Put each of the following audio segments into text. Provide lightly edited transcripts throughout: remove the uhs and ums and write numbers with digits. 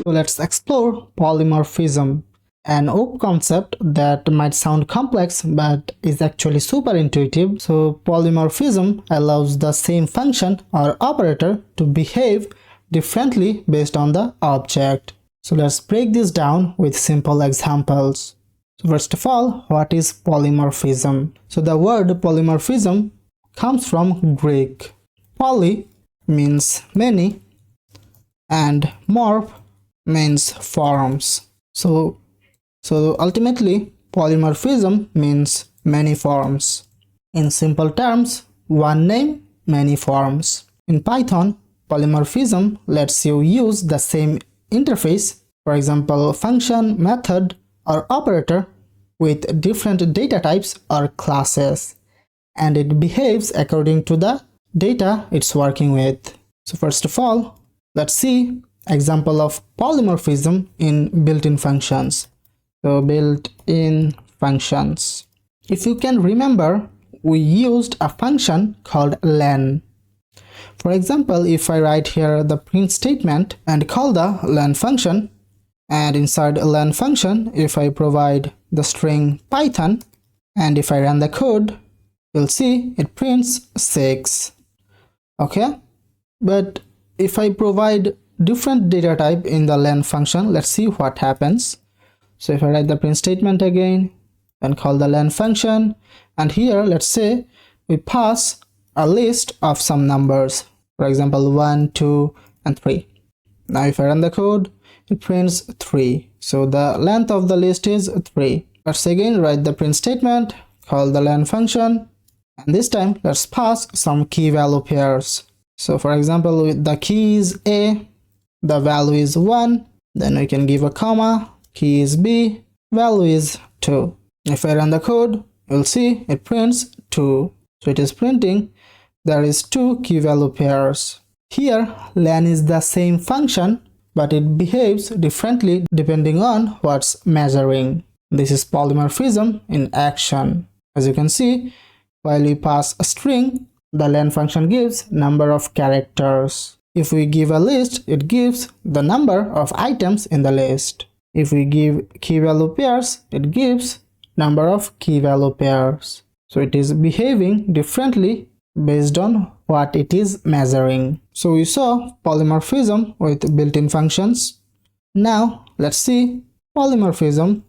So let's explore polymorphism, an OOP concept that might sound complex but is actually super intuitive. So polymorphism allows the same function or operator to behave differently based on the object. So let's break this down with simple examples. So first of all, what is polymorphism? So the word polymorphism comes from Greek. Poly means many and morph means forms. So ultimately polymorphism means many forms. In simple terms, one name, many forms. In Python, polymorphism lets you use the same interface, for example function, method or operator, with different data types or classes, and it behaves according to the data it's working with. So first of all, let's see example of polymorphism in built-in functions. So built-in functions. If you can remember, we used a function called len. For example, if I write here the print statement and call the len function, and inside a len function, if I provide the string Python and if I run the code, you'll see it prints 6. Okay, but if I provide different data type in the len function, let's see what happens. So if I write the print statement again and call the len function, and here let's say we pass a list of some numbers, for example 1, 2 and 3. Now if I run the code, it prints 3. So the length of the list is 3. Let's again write the print statement, call the len function, and this time let's pass some key value pairs. So for example, the key is A, the value is 1, then we can give a comma, key is B, value is 2. If I run the code, you'll see it prints 2. So it is printing there is 2 key value pairs. Here len is the same function, but it behaves differently depending on what's measuring. This is polymorphism in action. As you can see, while we pass a string, the len function gives number of characters. If we give a list, it gives the number of items in the list. If we give key value pairs, it gives number of key value pairs. So it is behaving differently based on what it is measuring. So we saw polymorphism with built-in functions. Now let's see polymorphism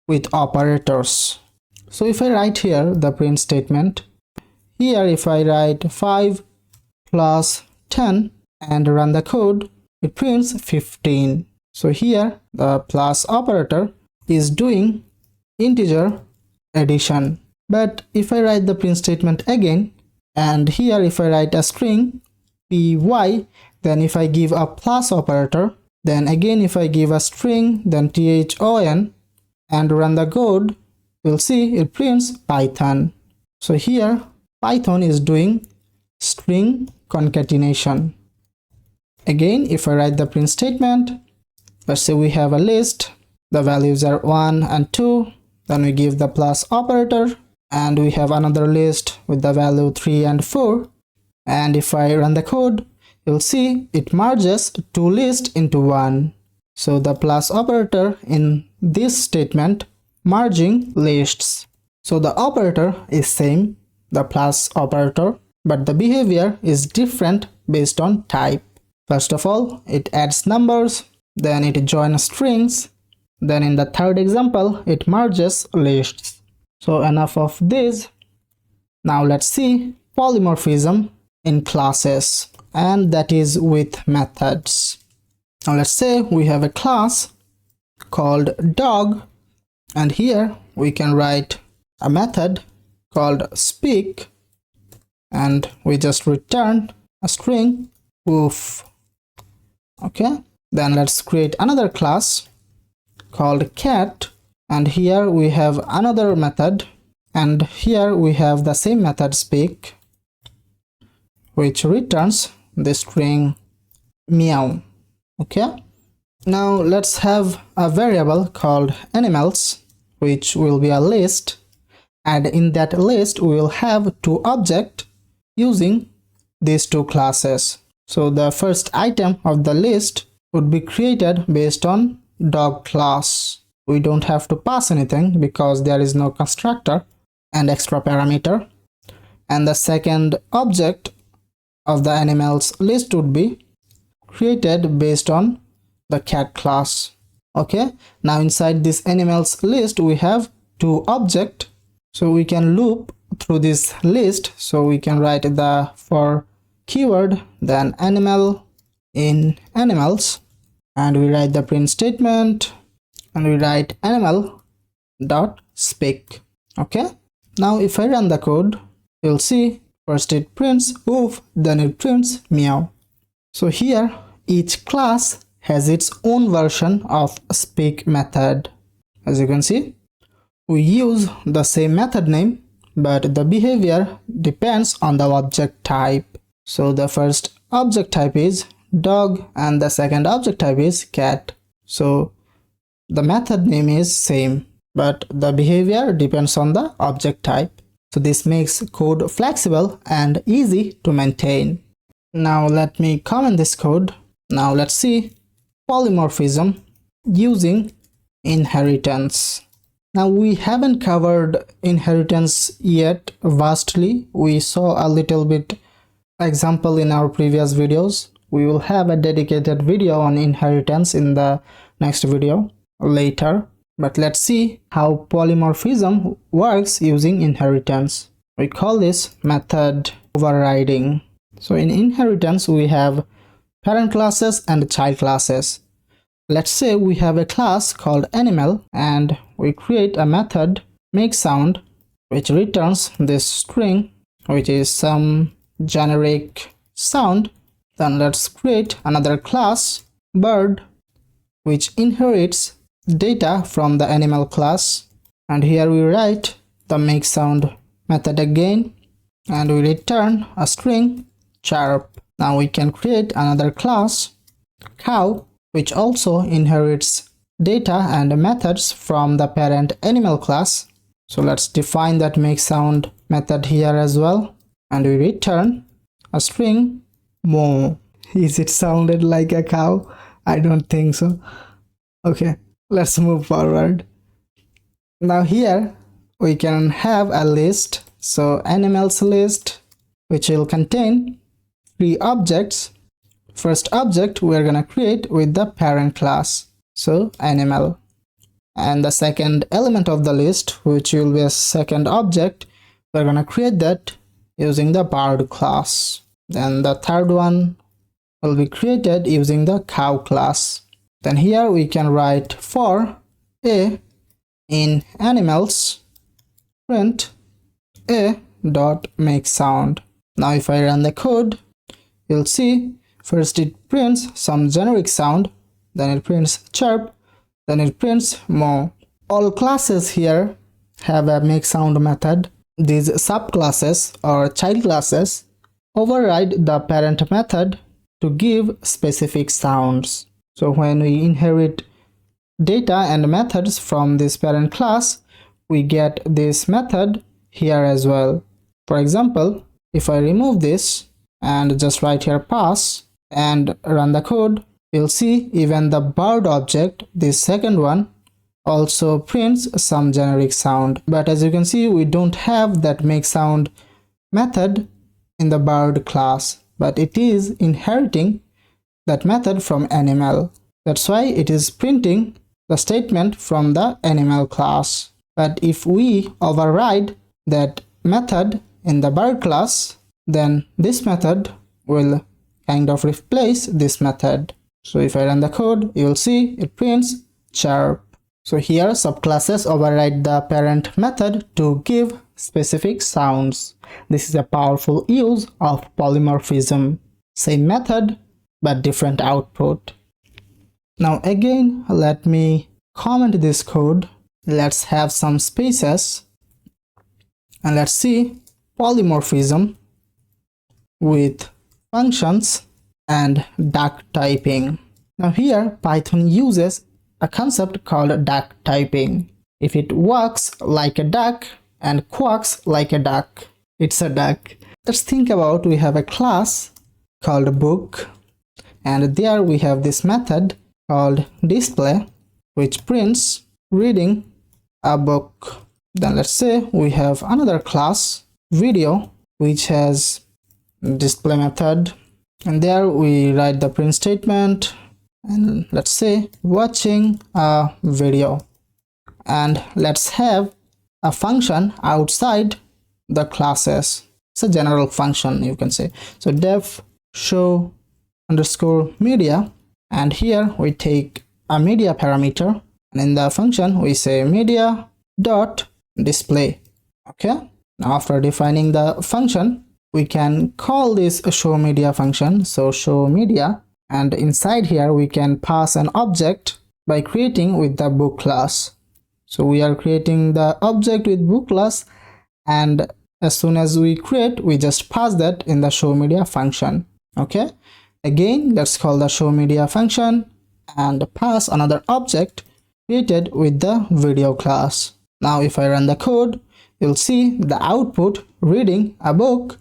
with operators. So if I write here the print statement, here if I write 5 plus 10 and run the code, it prints 15. So here the plus operator is doing integer addition. But if I write the print statement again, and here if I write a string py, then if I give a plus operator, then again if I give a string, then thon, and run the code, you'll see it prints Python. So here Python is doing string concatenation. Again, if I write the print statement, let's say we have a list, the values are 1 and 2, then we give the plus operator, and we have another list with the value 3 and 4, and if I run the code, you'll see it merges 2 lists into one. So the plus operator in this statement merging lists. So the operator is same, the plus operator, but the behavior is different based on type. First of all, it adds numbers, then it joins strings, then in the third example, it merges lists. So enough of this. Now let's see polymorphism in classes, and that is with methods. Now let's say we have a class called dog, and here we can write a method called speak, and we just return a string woof. Okay, then let's create another class called cat, and here we have another method, and here we have the same method speak, which returns the string meow. Okay, now let's have a variable called animals, which will be a list, and in that list we will have 2 objects using these 2 classes. So the first item of the list would be created based on dog class. We don't have to pass anything because there is no constructor and extra parameter. And the second object of the animals list would be created based on the cat class. Okay, now inside this animals list we have two objects, so we can loop through this list. So we can write the for keyword, then animal in animals, and we write the print statement, and we write animal dot speak. Okay, now if I run the code, you'll see first it prints woof, then it prints meow. So here each class has its own version of speak method. As you can see, we use the same method name, but the behavior depends on the object type. So the first object type is dog and the second object type is cat. So the method name is same, but the behavior depends on the object type. So this makes code flexible and easy to maintain. Now let me comment this code. Now let's see polymorphism using inheritance. Now we haven't covered inheritance yet vastly. We saw a little bit example in our previous videos. We will have a dedicated video on inheritance in the next video later. But let's see how polymorphism works using inheritance. We call this method overriding. So in inheritance we have parent classes and child classes. Let's say we have a class called animal and we create a method makeSound which returns this string which is some generic sound. Then let's create another class bird which inherits data from the animal class, and here we write the makeSound method again and we return a string chirp. Now we can create another class cow which also inherits data and methods from the parent animal class. So let's define that makeSound method here as well, and we return a string moo. Is it sounded like a cow? I don't think so. Okay, let's move forward. Now here we can have a list. So animals list which will contain 3 objects. First object we are gonna create with the parent class, so animal, and the second element of the list which will be a second object, we're gonna create that using the bird class. Then the third one will be created using the cow class. Then here we can write for a in animals print a dot makeSound. Now if I run the code, you'll see first it prints some generic sound, then it prints chirp, then it prints moo. All classes here have a makeSound method. These subclasses or child classes override the parent method to give specific sounds. So when we inherit data and methods from this parent class, we get this method here as well. For example, if I remove this and just write here pass and run the code, you'll see even the bird object, this second one, also prints some generic sound. But as you can see, we don't have that makeSound method in the bird class, but it is inheriting that method from animal. That's why it is printing the statement from the animal class. But if we override that method in the bird class, then this method will kind of replace this method. So if I run the code, you will see it prints chirp. So here subclasses override the parent method to give specific sounds. This is a powerful use of polymorphism. Same method but different output. Now again, let me comment this code. Let's have some spaces and let's see polymorphism with functions and duck typing. Now here Python uses a concept called duck typing. If it walks like a duck and quacks like a duck, it's a duck. Let's think about we have a class called book and there we have this method called display, which prints reading a book. Then let's say we have another class video, which has display method, and there we write the print statement, and let's say watching a video. And let's have a function outside the classes. It's a general function, you can say. So def show underscore media, and here we take a media parameter, and in the function we say media dot display. Okay, now after defining the function, we can call this a show media function. So show media, and inside here we can pass an object by creating with the book class. So we are creating the object with book class, and as soon as we create, we just pass that in the show media function. Okay, again let's call the show media function and pass another object created with the video class. Now if I run the code, you'll see the output reading a book,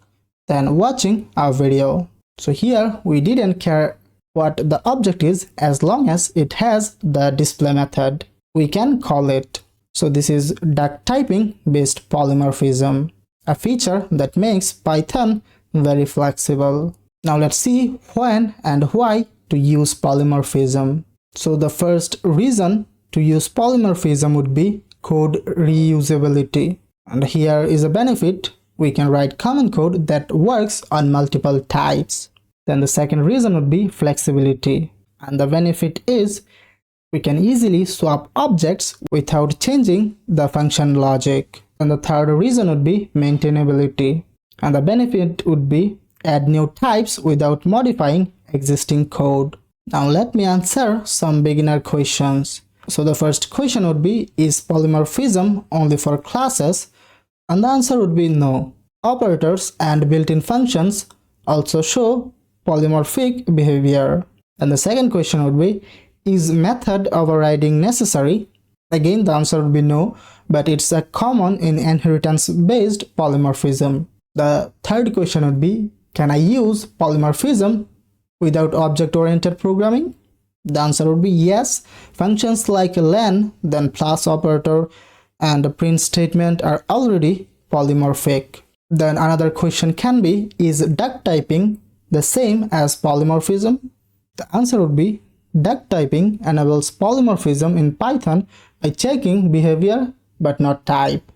then watching a video. So here we didn't care what the object is, as long as it has the display method, we can call it. So this is duck typing based polymorphism, a feature that makes Python very flexible. Now let's see when and why to use polymorphism. So the first reason to use polymorphism would be code reusability. And here is a benefit: we can write common code that works on multiple types. Then the second reason would be flexibility. And the benefit is we can easily swap objects without changing the function logic. And the third reason would be maintainability. And the benefit would be add new types without modifying existing code. Now let me answer some beginner questions. So the first question would be, is polymorphism only for classes? And the answer would be no. Operators and built-in functions also show polymorphic behavior. And the second question would be, is method overriding necessary? Again, the answer would be no, but it's a common in inheritance-based polymorphism. The third question would be, can I use polymorphism without object-oriented programming? The answer would be yes. Functions like len, then plus operator, and the print statement are already polymorphic. Then another question can be, is duck typing the same as polymorphism? The answer would be, duck typing enables polymorphism in Python by checking behavior but not type.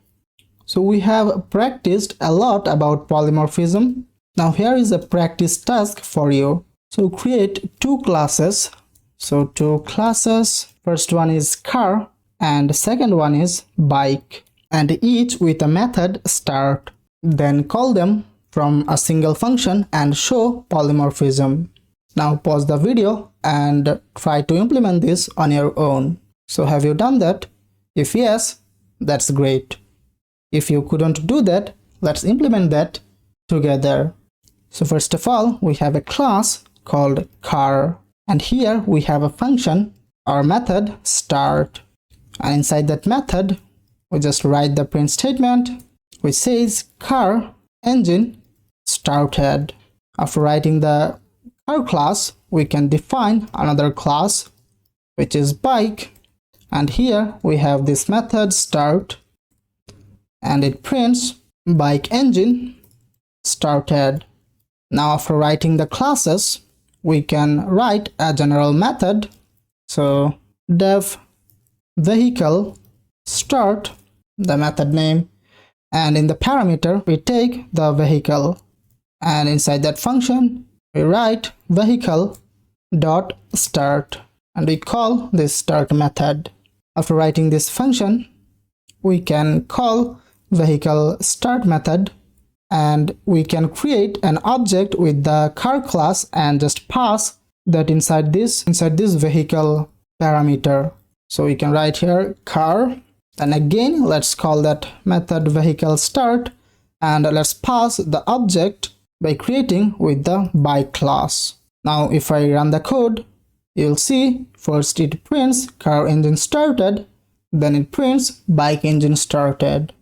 So we have practiced a lot about polymorphism. Now here is a practice task for you. So create two classes. So two classes, first one is car and second one is bike, and each with a method start. Then call them from a single function and show polymorphism. Now pause the video and try to implement this on your own. So have you done that? If yes, that's great. If you couldn't do that, let's implement that together. So first of all, we have a class called car, and here we have a function or method start, and inside that method we just write the print statement which says car engine started. After writing the car class, we can define another class which is bike, and here we have this method start, and it prints bike engine started. Now after writing the classes, we can write a general method. So def vehicle start, the method name, and in the parameter we take the vehicle, and inside that function we write vehicle dot start, and we call this start method. After writing this function, we can call vehicle start method, and we can create an object with the car class and just pass that inside this vehicle parameter. So we can write here car, and again let's call that method vehicle start, and let's pass the object by creating with the bike class. Now if I run the code, you'll see first it prints car engine started, then it prints bike engine started.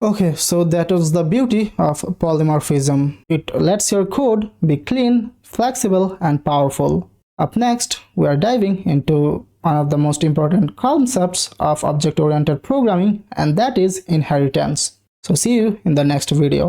Okay, so that was the beauty of polymorphism. It lets your code be clean, flexible, and powerful. Up next, we are diving into one of the most important concepts of object-oriented programming, and that is inheritance. So see you in the next video.